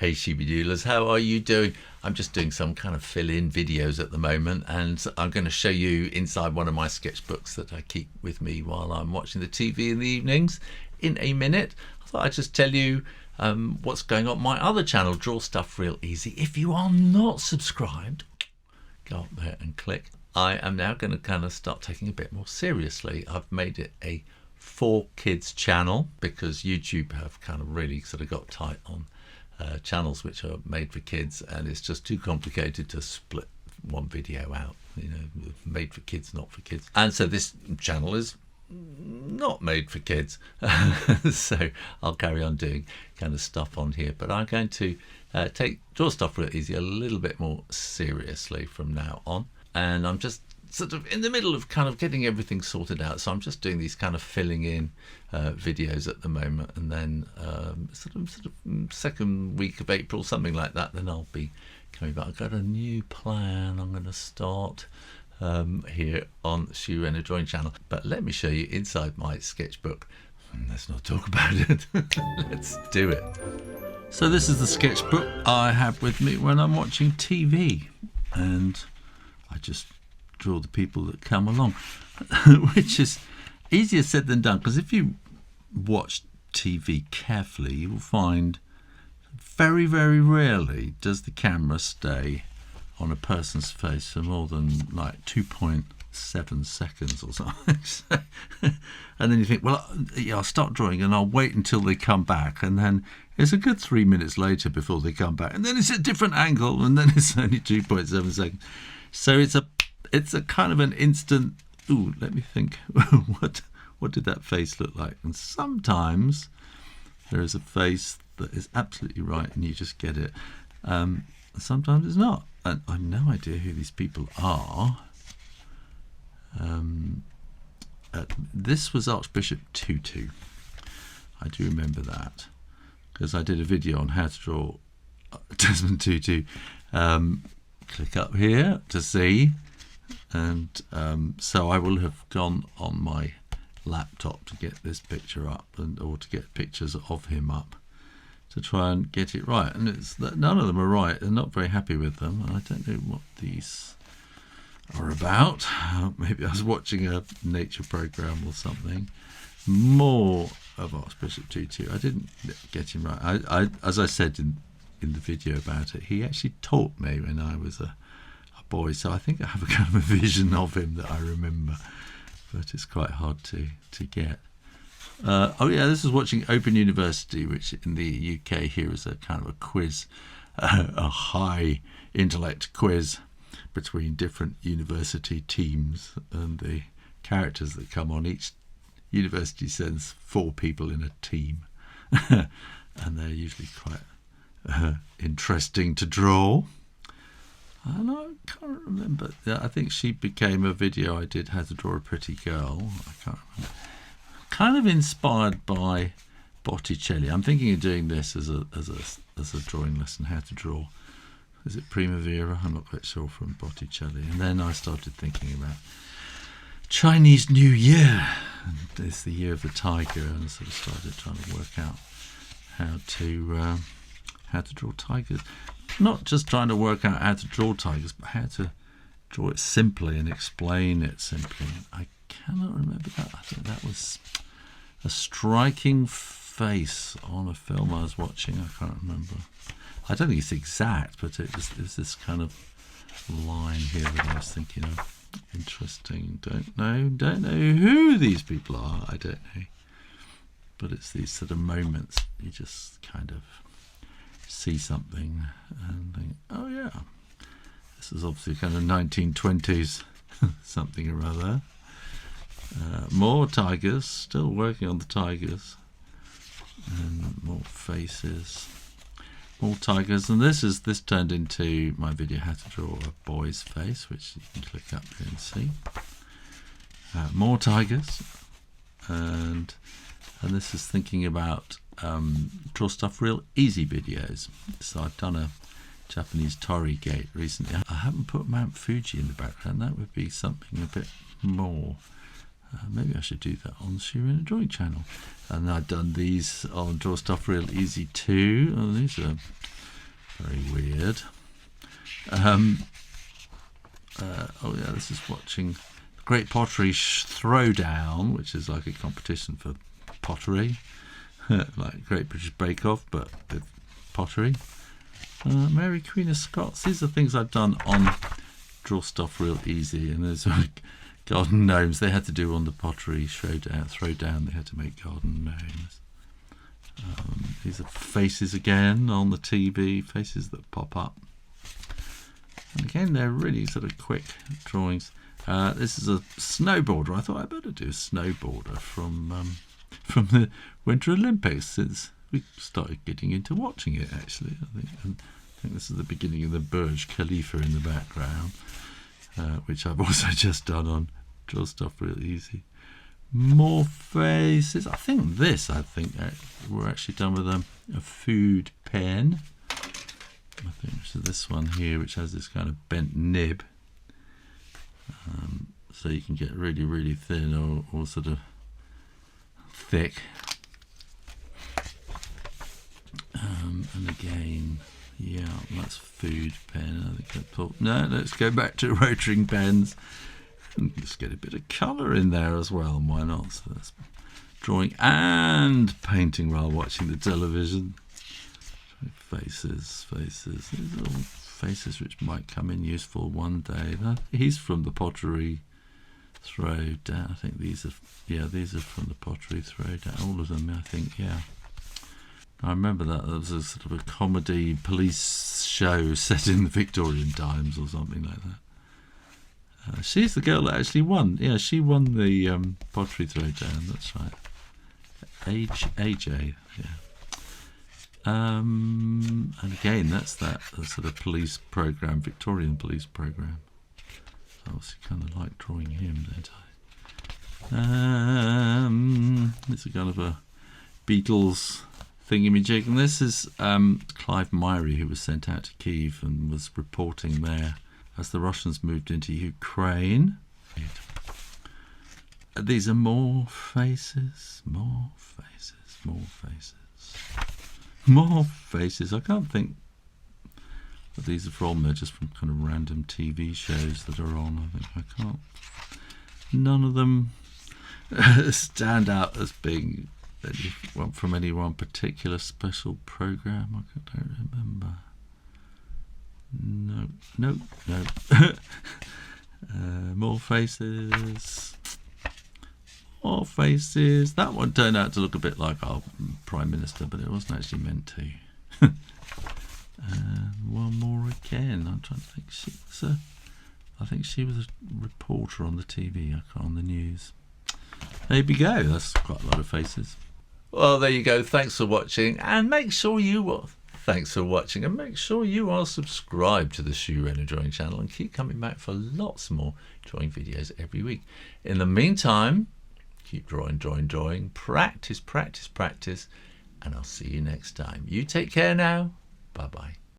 Hey Shooby-Doolers, how are you doing? I'm just doing some kind of fill-in videos at the moment, and I'm going to show you inside one of my sketchbooks that I keep with me while I'm watching the TV in the evenings in a minute. I thought I'd just tell you what's going on my other channel, Draw Stuff Real Easy. If you are not subscribed, go up there and click. I am now going to kind of start taking a bit more seriously. I've made it a for kids channel because YouTube have kind of really sort of got tight on channels which are made for kids, and it's just too complicated to split one video out, you know, made for kids, not for kids. And so this channel is not made for kids. So I'll carry on doing kind of stuff on here, but I'm going to take Draw Stuff Real Easy a little bit more seriously from now on. And I'm just sort of in the middle of kind of getting everything sorted out, so I'm just doing these kind of filling in videos at the moment, and then sort of second week of April, something like that, then I'll be coming back. I've got a new plan I'm going to start here on Shoo Rayner Drawing Channel, but let me show you inside my sketchbook. Let's not talk about it. Let's do it. So this is the sketchbook I have with me when I'm watching TV, and I just draw the people that come along, which is easier said than done, because if you watch TV carefully, you will find very, very rarely does the camera stay on a person's face for more than like 2.7 seconds or something. And then you think, well, yeah, I'll start drawing and I'll wait until they come back, and then it's a good 3 minutes later before they come back, and then it's a different angle, and then it's only 2.7 seconds. So it's a kind of an instant, ooh, let me think, what did that face look like? And sometimes there is a face that is absolutely right and you just get it. Sometimes it's not. And I have no idea who these people are. This was Archbishop Tutu. I do remember that, because I did a video on how to draw Desmond Tutu. Click up here to see. And so I will have gone on my laptop to get this picture up, or to get pictures of him up, to try and get it right. And it's none of them are right. They're not very happy with them. I don't know what these are about. Maybe I was watching a nature program or something. More of Archbishop Tutu. I didn't get him right. I as I said in the video about it, he actually taught me when I was a boy, so I think I have a kind of a vision of him that I remember, but it's quite hard to get. Oh yeah, this is watching Open University, which in the UK here is a kind of a quiz, a high intellect quiz between different university teams, and the characters that come on, each university sends 4 people in a team, and they're usually quite interesting to draw. And I can't remember. I think she became a video I did, how to draw a pretty girl. I can't remember. Kind of inspired by Botticelli. I'm thinking of doing this as a drawing lesson, how to draw. Is it Primavera? I'm not quite sure, from Botticelli. And then I started thinking about Chinese New Year. And it's the year of the tiger, and I sort of started trying to work out how to draw tigers. Not just trying to work out how to draw tigers, but how to draw it simply and explain it simply. I cannot remember that. I think that was a striking face on a film I was watching. I can't remember. I don't think it's exact, but it was this kind of line here that I was thinking of. Interesting. Don't know who these people are. I don't know. But it's these sort of moments you just kind of see something and think, oh yeah, this is obviously kind of 1920s something or other. More tigers, still working on the tigers, and more faces, more tigers. And this turned into my video, how to draw a boy's face, which you can click up here and see. More tigers, and this is thinking about Draw Stuff Real Easy videos. So I've done a Japanese torii gate recently. I haven't put Mount Fuji in the background. That would be something a bit more. Maybe I should do that on the Shoo Rayner Drawing Channel. And I've done these on Draw Stuff Real Easy too. Oh, these are very weird. Oh yeah, this is watching the Great Pottery Throwdown, which is like a competition for pottery, like Great British Bake Off, but with pottery. Mary Queen of Scots. These are things I've done on Draw Stuff Real Easy, and there's like garden gnomes. They had to do on the pottery throwdown. They had to make garden gnomes. These are faces again on the TV, faces that pop up. And again, they're really sort of quick drawings. This is a snowboarder. I thought I'd better do a snowboarder from the Winter Olympics, since we started getting into watching it, actually. I think this is the beginning of the Burj Khalifa in the background, which I've also just done on Draw Stuff Real Easy. More faces. I think we're actually done with a food pen. I think it's this one here, which has this kind of bent nib, so you can get really, really thin or sort of thick. And again, yeah, that's food pen. I think I thought, no, let's go back to Rotring pens. And let's get a bit of colour in there as well. Why not? So that's drawing and painting while watching the television. Faces. These are all faces which might come in useful one day. He's from the Pottery Throwdown. I think these are from the Pottery Throwdown. All of them, I think, yeah. I remember that there was a sort of a comedy police show set in the Victorian times or something like that. She's the girl that actually won. Yeah, she won the Pottery Throwdown. That's right. AJ. Yeah. And again, that's that sort of police program, Victorian police program. So I was kind of like drawing him, don't I? It's a kind of a Beatles thingamajig, and this is Clive Myrie, who was sent out to Kiev and was reporting there as the Russians moved into Ukraine. These are more faces. I can't think what these are from. They're just from kind of random TV shows that are on. I can't. None of them stand out as being from any one particular special program. I don't remember. No. More faces. That one turned out to look a bit like our Prime Minister, but it wasn't actually meant to. One more again. I'm trying to think. I think she was a reporter on the TV, on the news. There we go. That's quite a lot of faces. Well, there you go. Thanks for watching, and make sure you are subscribed to the Shoo Rayner drawing channel, and keep coming back for lots more drawing videos every week. In the meantime, keep drawing, practice, and I'll see you next time. You take care now. Bye-bye.